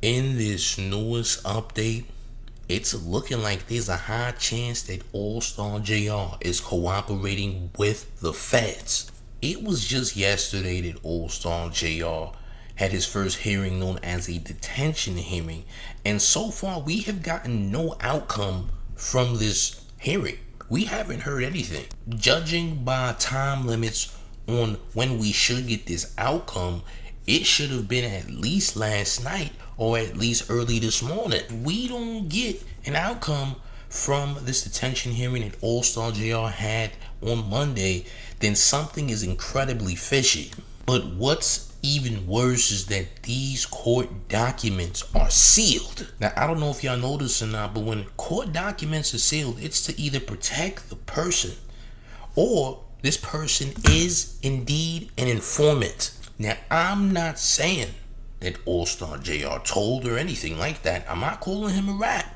In this newest update, it's looking like there's a high chance that Allstar JR is cooperating with the feds. It was just yesterday that Allstar JR had his first hearing known as a detention hearing, and so far we have gotten no outcome from this hearing. We haven't heard anything. Judging by time limits on when we should get this outcome, it should have been at least last night or at least early this morning. We don't get an outcome from this detention hearing that Allstar JR had on Monday, then something is incredibly fishy. But what's even worse is that these court documents are sealed. Now, I don't know if y'all notice or not, but when court documents are sealed, it's to either protect the person or this person is indeed an informant. Now, I'm not saying that Allstar JR told or anything like that. I'm not calling him a rat.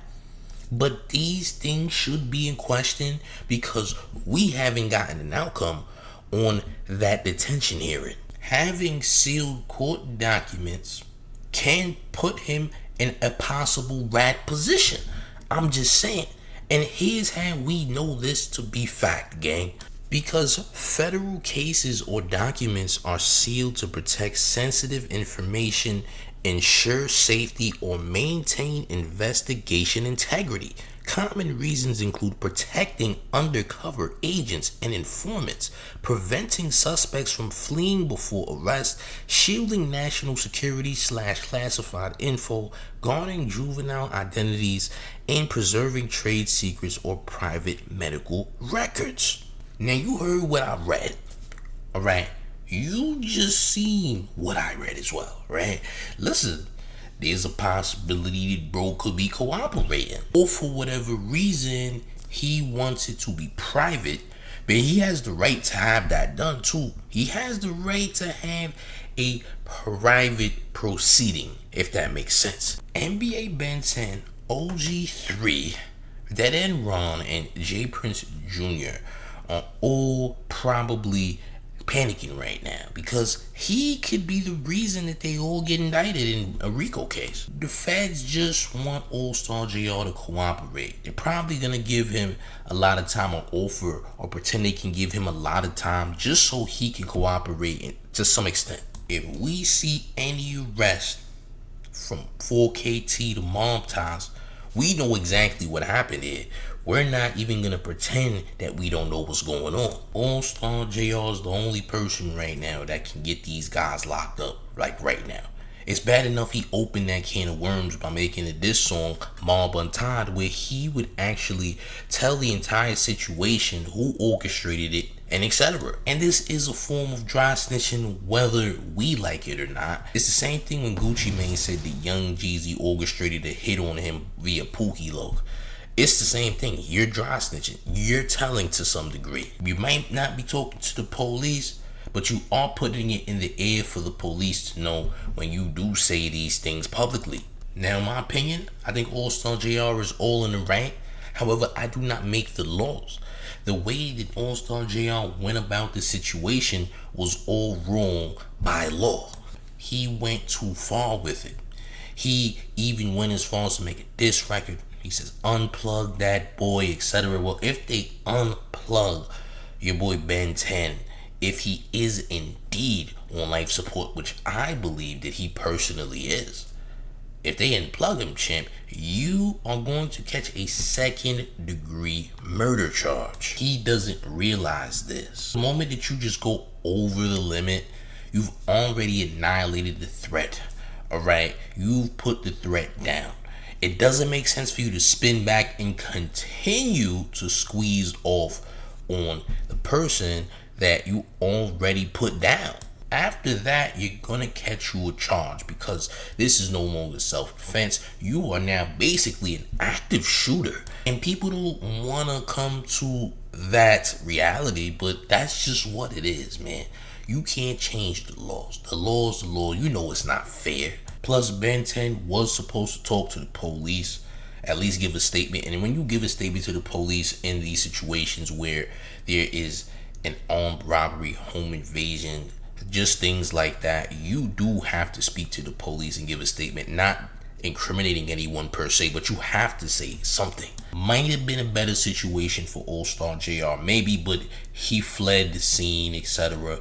But these things should be in question because we haven't gotten an outcome on that detention hearing. Having sealed court documents can put him in a possible rat position. I'm just saying. And here's how we know this to be fact, gang. Because federal cases or documents are sealed to protect sensitive information, ensure safety, or maintain investigation integrity. Common reasons include protecting undercover agents and informants, preventing suspects from fleeing before arrest, shielding national security / classified info, guarding juvenile identities, and preserving trade secrets or private medical records. Now, you heard what I read, all right? You just seen what I read as well, right? Listen, there's a possibility that bro could be cooperating, or for whatever reason he wants it to be private, but he has the right to have that done too. He has the right to have a private proceeding, if that makes sense. NBA Ben 10, OG3, Deadend Ron, and J Prince Jr. are all probably panicking right now because he could be the reason that they all get indicted in a RICO case. The feds just want Allstar JR to cooperate. They're probably gonna give him a lot of time or offer or pretend they can give him a lot of time just so he can cooperate to some extent. If we see any arrest from 4KT to Mom Ties, we know exactly what happened here. We're not even gonna pretend that we don't know what's going on. Allstar JR is the only person right now that can get these guys locked up, like right now. It's bad enough he opened that can of worms by making a diss song, Mob Untied, where he would actually tell the entire situation, who orchestrated it, and etc. And this is a form of dry snitching whether we like it or not. It's the same thing when Gucci Mane said that Young Jeezy orchestrated a hit on him via Pookie Loc. It's the same thing. You're dry snitching. You're telling to some degree. You might not be talking to the police, but you are putting it in the air for the police to know when you do say these things publicly. Now, in my opinion, I think Allstar JR is all in the right. However, I do not make the laws. The way that Allstar JR went about the situation was all wrong by law. He went too far with it. He even went as far as to make a diss record. He says, unplug that boy, etc. Well, if they unplug your boy Ben 10, if he is indeed on life support, which I believe that he personally is, if they unplug him, champ, you are going to catch a second-degree murder charge. He doesn't realize this. The moment that you just go over the limit, you've already annihilated the threat, all right? You've put the threat down. It doesn't make sense for you to spin back and continue to squeeze off on the person that you already put down. After that, you're gonna catch you a charge because this is no longer self-defense. You are now basically an active shooter. And people don't wanna come to that reality, but that's just what it is, man. You can't change the laws. The law's the law. You know it's not fair. Plus, Ben 10 was supposed to talk to the police, at least give a statement. And when you give a statement to the police in these situations where there is an armed robbery, home invasion, just things like that, you do have to speak to the police and give a statement. Not incriminating anyone per se, but you have to say something. Might have been a better situation for Allstar JR, maybe, but he fled the scene, etc.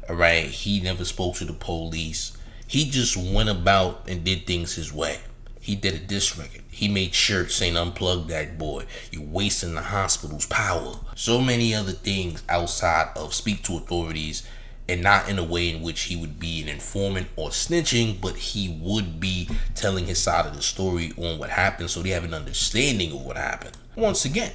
Alright, he never spoke to the police. He just went about and did things his way. He did a diss record. He made shirts saying unplug that boy. You're wasting the hospital's power. So many other things outside of speak to authorities, and not in a way in which he would be an informant or snitching, but he would be telling his side of the story on what happened so they have an understanding of what happened. Once again,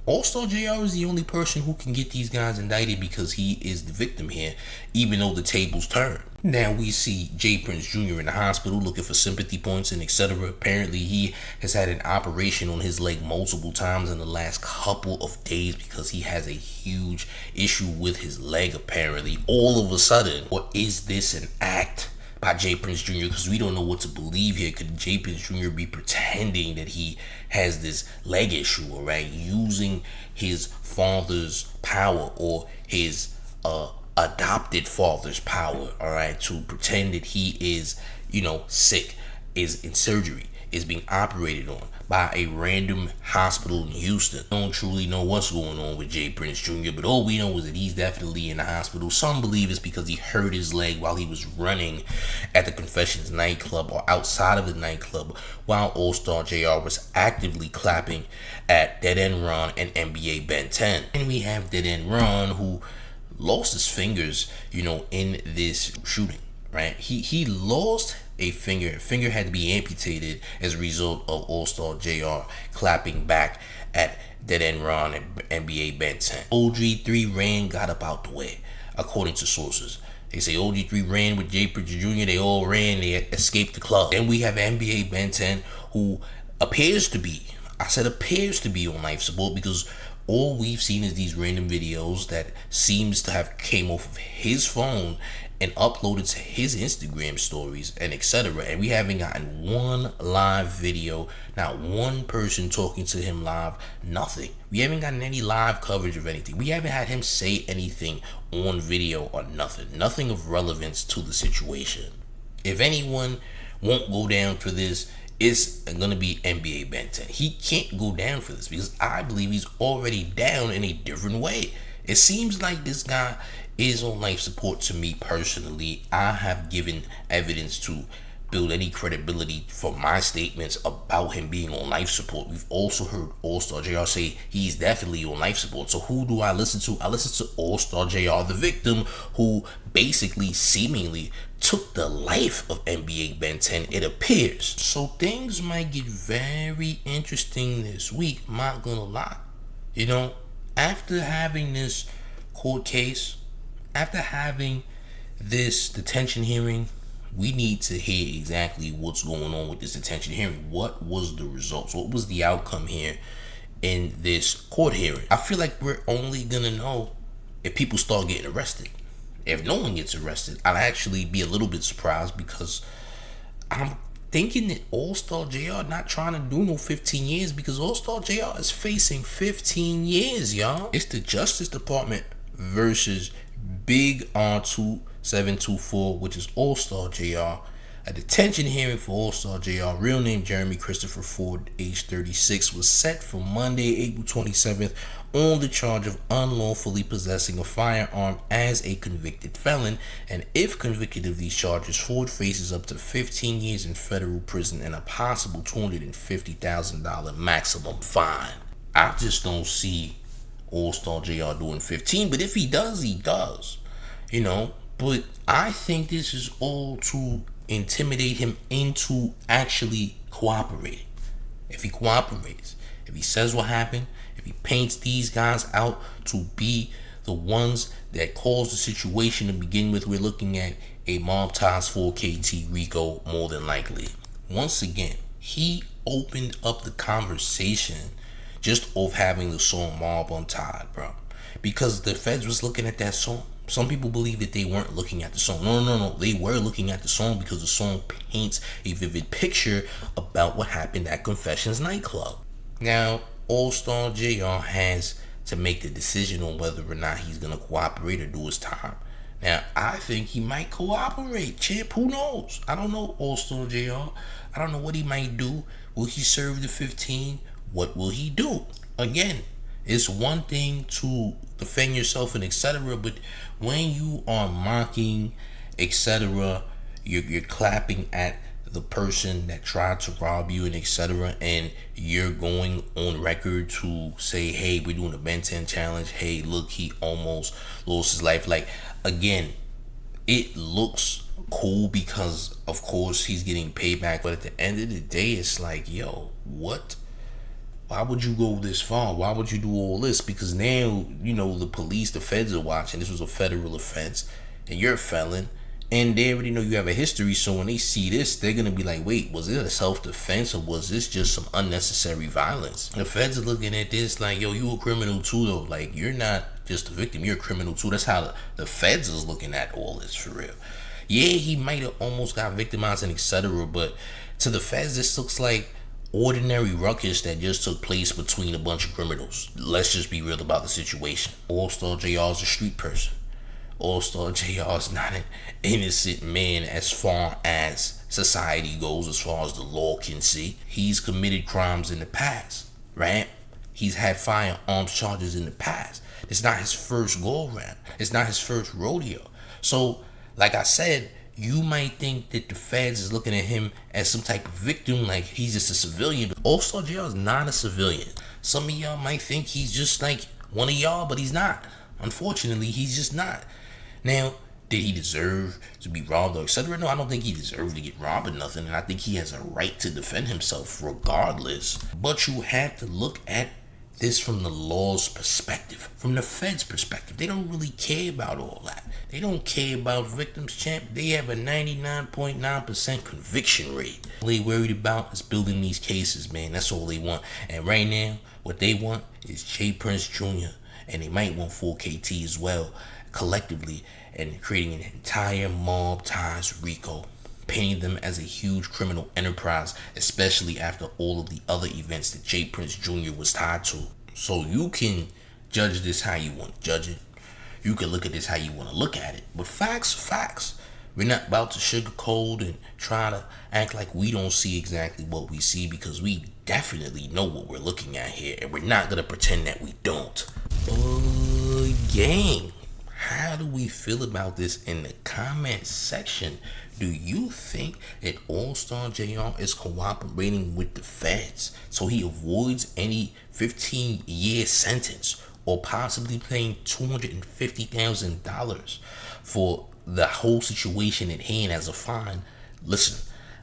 Allstar JR is the only person who can get these guys indicted because he is the victim here, even though the tables turn. Now we see J. Prince Jr. in the hospital looking for sympathy points and etc. Apparently he has had an operation on his leg multiple times in the last couple of days because he has a huge issue with his leg apparently. All of a sudden, or is this an act by J. Prince Jr.? Because we don't know what to believe here. Could J. Prince Jr. be pretending that he has this leg issue, alright? Using his father's power or his adopted father's power, alright, to pretend that he is, sick, is in surgery, is being operated on by a random hospital in Houston. Don't truly know what's going on with J. Prince Jr., but all we know is that he's definitely in the hospital. Some believe it's because he hurt his leg while he was running at the Confessions nightclub or outside of the nightclub while Allstar JR was actively clapping at Deadend Ron and NBA Ben 10. And we have Deadend Ron who lost his fingers, in this shooting, right? He lost a finger. A finger had to be amputated as a result of Allstar JR clapping back at Deadend Ron and NBA Ben 10. OG3 ran, got up out the way, according to sources. They say OG3 ran with J. Prince Jr. They all ran. They escaped the club. Then we have NBA Ben 10, who appears to be on life support because all we've seen is these random videos that seems to have came off of his phone and uploaded to his Instagram stories and etc. And we haven't gotten one live video, not one person talking to him live, nothing. We haven't gotten any live coverage of anything. We haven't had him say anything on video or nothing of relevance to the situation. If anyone won't go down for this, it's gonna be NBA Ben 10. He can't go down for this because I believe he's already down in a different way. It seems like this guy is on life support to me personally. I have given evidence to build any credibility for my statements about him being on life support. We've also heard Allstar JR say he's definitely on life support. So who do I listen to? I listen to Allstar JR, the victim, who basically seemingly took the life of NBA Ben 10, it appears. So things might get very interesting this week, not gonna lie. After having this court case, after having this detention hearing, we need to hear exactly what's going on with this detention hearing. What was the results? What was the outcome here in this court hearing? I feel like we're only gonna know if people start getting arrested. If no one gets arrested, I'd actually be a little bit surprised because I'm thinking that Allstar JR not trying to do no 15 years because Allstar JR is facing 15 years, y'all. It's the Justice Department versus Big R2724, which is Allstar JR. A detention hearing for Allstar JR, real name Jeremy Christopher Ford, age 36, was set for Monday, April 27th on the charge of unlawfully possessing a firearm as a convicted felon. And if convicted of these charges, Ford faces up to 15 years in federal prison and a possible $250,000 maximum fine. I just don't see Allstar JR doing 15, but if he does, he does. But I think this is all to intimidate him into actually cooperating. If he cooperates, if he says what happened, if he paints these guys out to be the ones that caused the situation to begin with, we're looking at a mob ties 4KT RICO more than likely. Once again, he opened up the conversation just off having the song Mob Untied, bro. Because the feds was looking at that song. Some people believe that they weren't looking at the song. No. They were looking at the song because the song paints a vivid picture about what happened at Confessions nightclub. Now, Allstar JR has to make the decision on whether or not he's going to cooperate or do his time. Now, I think he might cooperate. Champ, who knows? I don't know, Allstar JR. I don't know what he might do. Will he serve the 15? What will he do? Again, it's one thing to defend yourself and etc. But when you are mocking, etc., you're clapping at the person that tried to rob you and etc., and you're going on record to say, hey, we're doing a Ben 10 challenge, hey, look, he almost lost his life. Like, again, it looks cool because of course he's getting payback, but at the end of the day, it's like, yo, what? Why would you go this far? Why would you do all this? Because now, the police, the feds are watching. This was a federal offense and you're a felon, and they already know you have a history. So when they see this, they're gonna be like, wait, was it a self-defense or was this just some unnecessary violence? The feds are looking at this like, yo, you a criminal too though. Like, you're not just a victim, you're a criminal too. That's how the feds is looking at all this, for real. Yeah, he might have almost got victimized and etc., but to the feds, this looks like ordinary ruckus that just took place between a bunch of criminals. Let's just be real about the situation. Allstar JR is a street person. Allstar JR is not an innocent man as far as society goes, as far as the law can see. He's committed crimes in the past, right? He's had firearms charges in the past. It's not his first go around. It's not his first rodeo. So, like I said, you might think that the feds is looking at him as some type of victim, like he's just a civilian. But Allstar JR is not a civilian. Some of y'all might think he's just like one of y'all, but he's not. Unfortunately, he's just not. Now, did he deserve to be robbed or etc.? No, I don't think he deserved to get robbed or nothing. And I think he has a right to defend himself regardless. But you have to look at this from the law's perspective, from the feds' perspective. They don't really care about all that. They don't care about victims, champ. They have a 99.9% conviction rate. All they worried about is building these cases, man. That's all they want. And right now, what they want is J. Prince Jr. And they might want 4KT as well, collectively, and creating an entire mob ties RICO, painting them as a huge criminal enterprise, especially after all of the other events that J. Prince Jr. was tied to. So you can judge this how you want to judge it. You can look at this how you want to look at it. But facts are facts. We're not about to sugarcoat and try to act like we don't see exactly what we see, because we definitely know what we're looking at here, and we're not going to pretend that we don't. Gang, how do we feel about this in the comment section? Do you think that Allstar JR is cooperating with the feds so he avoids any 15-year sentence, or possibly paying $250,000 for the whole situation at hand as a fine? Listen,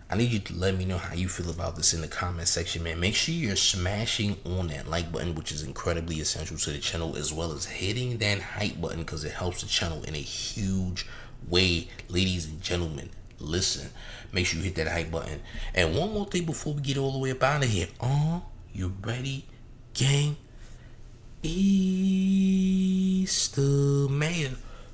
I need you to let me know how you feel about this in the comment section, man. Make sure you're smashing on that like button, which is incredibly essential to the channel, as well as hitting that hype button because it helps the channel in a huge way. Ladies and gentlemen, listen, make sure you hit that hype button. And one more thing before we get all the way up out of here. You ready, gang? It's the mayor,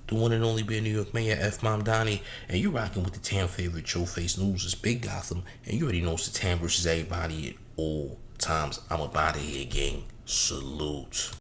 the one and only New York Mayor, F. Mom Donnie, and you're rocking with the town favorite Showface News. It's Big Gotham, and you already know it's the town versus everybody at all times. I'm about to here, gang. Salute.